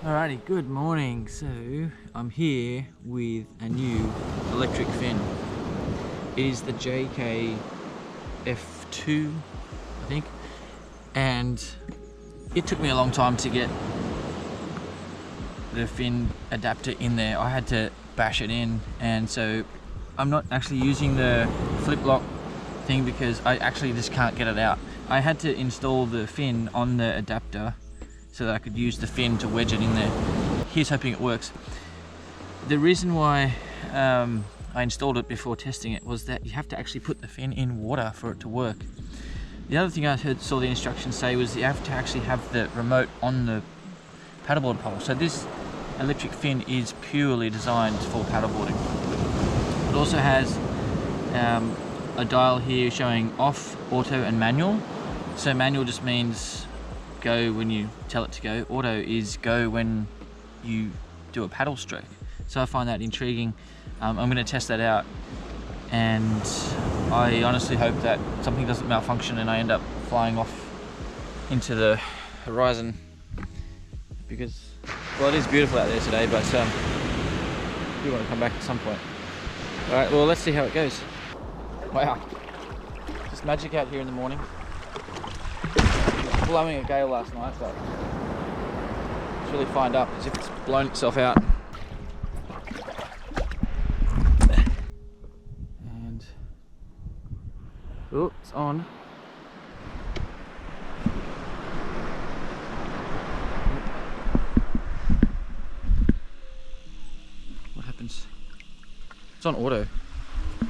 Alrighty, good morning. So I'm here with a new electric fin. It is the JayKay F2, I think, and it took me a long time to get the fin adapter in there. I had to bash it in, and so I'm not actually using the flip lock thing because I actually just can't get it out. I had to install the fin on the adapter so that I could use the fin to wedge it in there. Here's hoping it works. The reason why I installed it before testing it was that you have to actually put the fin in water for it to work. The other thing I saw the instructions say was you have to actually have the remote on the paddleboard pole. So this electric fin is purely designed for paddleboarding. It also has a dial here showing off, auto and manual. So manual just means go when you tell it to go. Auto is go when you do a paddle stroke. So I find that intriguing. I'm going to test that out, and I honestly hope that something doesn't malfunction and I end up flying off into the horizon, because, well, it is beautiful out there today, but I do want to come back at some point. Alright, well, let's see how it goes. Wow, just magic out here in the morning. Blowing a gale last night, but it's really fined up as if it's blown itself out. And oh, it's on. What happens? It's on auto. I'm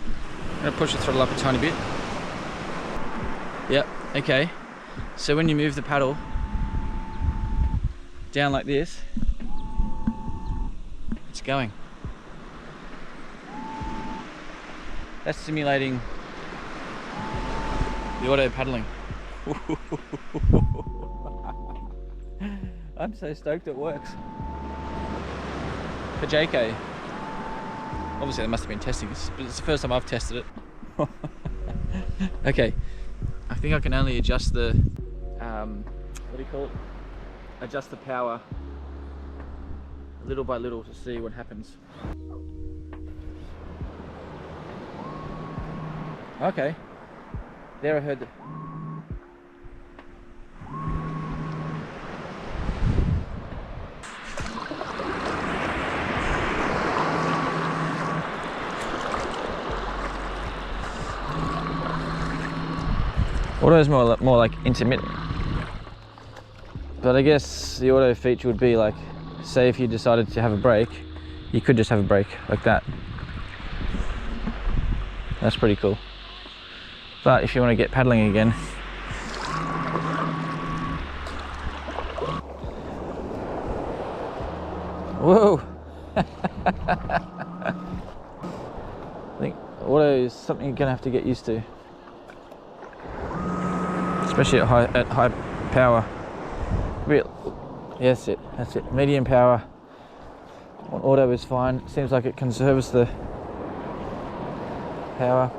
gonna push the throttle up a tiny bit. Yep, okay. So when you move the paddle down like this, it's going. That's simulating the auto paddling. I'm so stoked it works. For JayKay. Obviously they must have been testing this, but it's the first time I've tested it. Okay. I think I can only adjust the, what do you call it? Adjust the power little by little to see what happens. Okay, there I heard the... Auto is more like intermittent, but I guess the auto feature would be like, say if you decided to have a break, you could just have a break like that. That's pretty cool. But if you want to get paddling again, whoa! I think auto is something you're gonna have to get used to. Especially at high power. Yes, that's it. Medium power. On auto is fine. Seems like it conserves the power.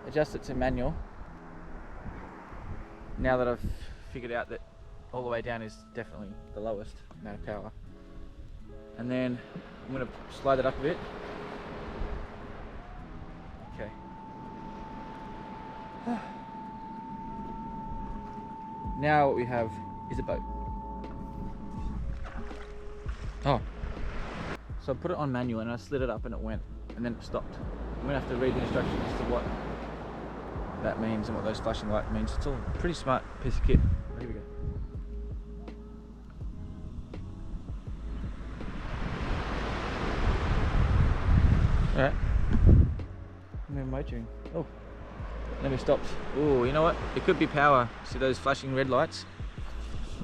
Adjust it to manual. Now that I've figured out that all the way down is definitely the lowest amount of power. And then I'm going to slide it up a bit. Okay. Now what we have is a boat. Oh. So I put it on manual and I slid it up and it went, and then it stopped. I'm gonna have to read the instructions as to what that means and what those flashing lights means. It's all a pretty smart piece of kit. Here we go. Alright. I'm in motoring. Oh. Never stopped. Oh, you know what? It could be power. See those flashing red lights?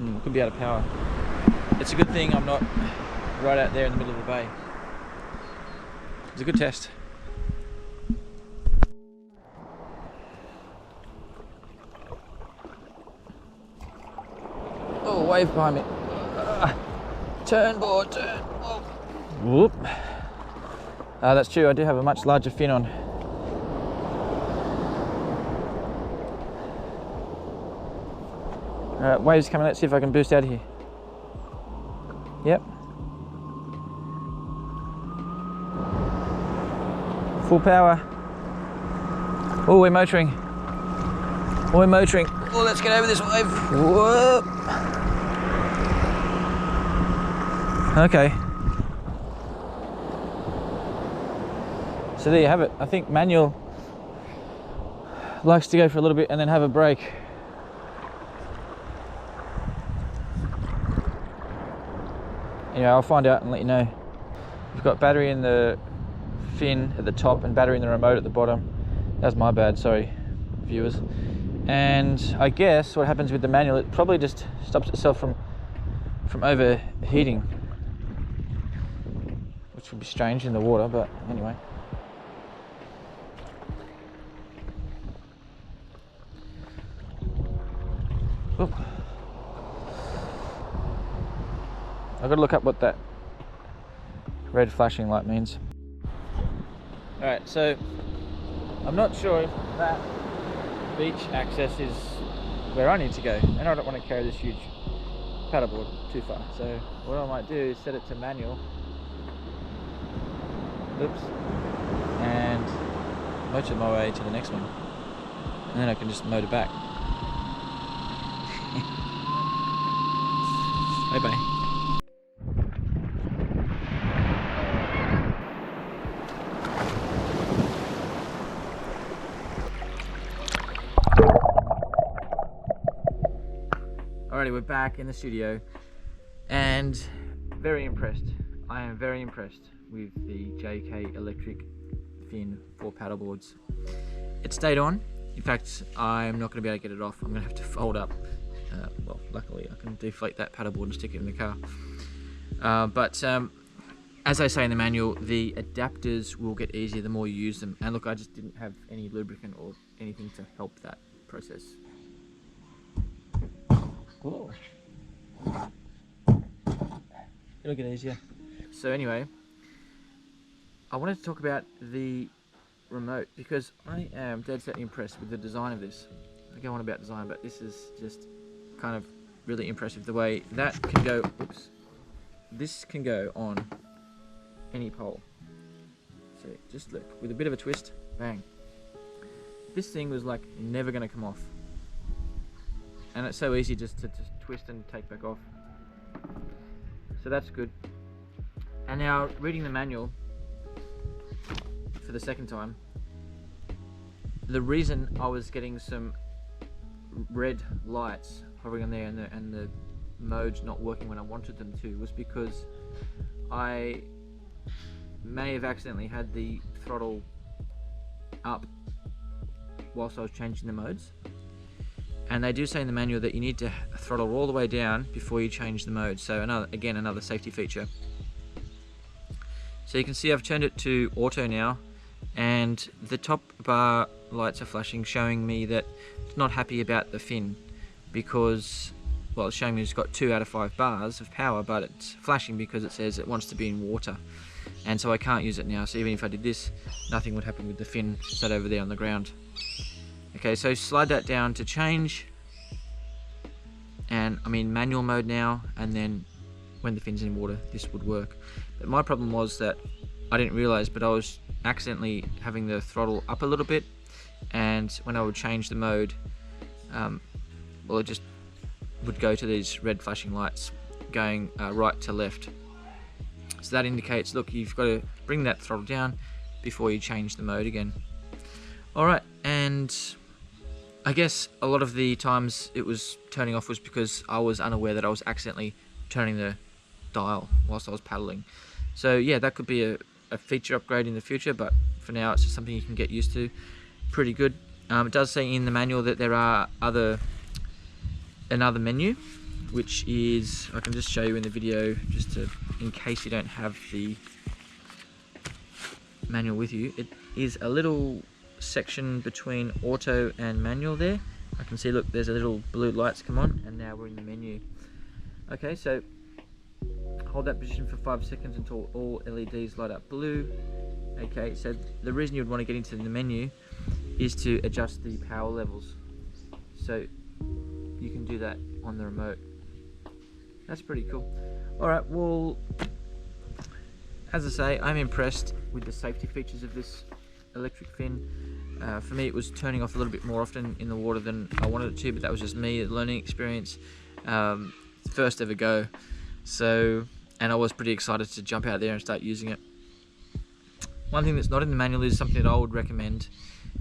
It could be out of power. It's a good thing I'm not right out there in the middle of the bay. It's a good test. Oh, wave behind me. Turn, board, turn. Oh. Whoop. That's true, I do have a much larger fin on. Waves coming. Let's see if I can boost out of here. Yep. Full power. Oh, we're motoring. Oh, we're motoring. Oh, let's get over this wave. Whoa. Okay. So there you have it. I think manual likes to go for a little bit and then have a break. Anyway, I'll find out and let you know. We've got battery in the fin at the top and battery in the remote at the bottom. That's my bad, sorry viewers. And I guess what happens with the manual, it probably just stops itself from overheating, which would be strange in the water, but anyway. Oop. I've got to look up what that red flashing light means. Alright, so I'm not sure if that beach access is where I need to go, and I don't want to carry this huge paddleboard too far. So what I might do is set it to manual. Oops. And motor my way to the next one. And then I can just motor back. Bye bye. Alrighty, we're back in the studio and very impressed. I am very impressed with the JayKay Electric Fin 4 paddleboards. It stayed on. In fact, I'm not going to be able to get it off. I'm going to have to fold up. Well, luckily I can deflate that paddleboard and stick it in the car. But as I say in the manual, the adapters will get easier the more you use them. And look, I just didn't have any lubricant or anything to help that process. Whoa. It'll get easier. So anyway, I wanted to talk about the remote because I am dead set impressed with the design of this. I go on about design, but this is just kind of really impressive. The way that can go, oops, this can go on any pole. So just look, with a bit of a twist, bang. This thing was like never going to come off. And it's so easy just to twist and take back off. So that's good. And now reading the manual for the second time, the reason I was getting some red lights hovering on there and the modes not working when I wanted them to was because I may have accidentally had the throttle up whilst I was changing the modes. And they do say in the manual that you need to throttle all the way down before you change the mode. So another safety feature. So you can see I've turned it to auto now, and the top bar lights are flashing, showing me that it's not happy about the fin because, well, it's showing me it's got 2 out of 5 bars of power, but it's flashing because it says it wants to be in water. And so I can't use it now. So even if I did this, nothing would happen with the fin sat over there on the ground. Okay, so slide that down to change, and I'm in manual mode now, and then when the fin's in water this would work. But my problem was that I didn't realize, but I was accidentally having the throttle up a little bit, and when I would change the mode, well, it just would go to these red flashing lights going right to left. So that indicates, look, you've got to bring that throttle down before you change the mode again. Alright, and I guess a lot of the times it was turning off was because I was unaware that I was accidentally turning the dial whilst I was paddling. So yeah, that could be a feature upgrade in the future, but for now it's just something you can get used to. Pretty good. It does say in the manual that there are another menu, which is, I can just show you in the video just to, in case you don't have the manual with you. It is a little section between auto and manual there. I can see, look, there's a little blue lights come on, and now we're in the menu. Okay, so hold that position for 5 seconds until all LEDs light up blue. Okay, so the reason you would want to get into the menu is to adjust the power levels. So you can do that on the remote. That's pretty cool. Alright, well, as I say, I'm impressed with the safety features of this electric fin. For me, it was turning off a little bit more often in the water than I wanted it to, but that was just me, a learning experience. First ever go. So, and I was pretty excited to jump out there and start using it. One thing that's not in the manual is something that I would recommend,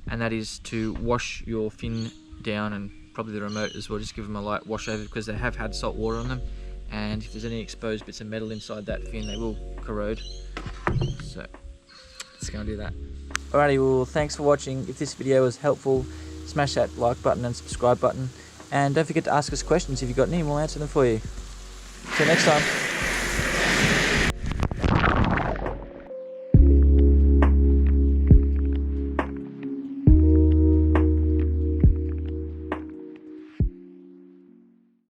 and that is to wash your fin down, and probably the remote as well. Just give them a light wash over, because they have had salt water on them, and if there's any exposed bits of metal inside that fin, they will corrode. So let's go and do that. Alrighty, well, thanks for watching. If this video was helpful, smash that like button and subscribe button, and don't forget to ask us questions if you've got any, and we'll answer them for you. Till next time.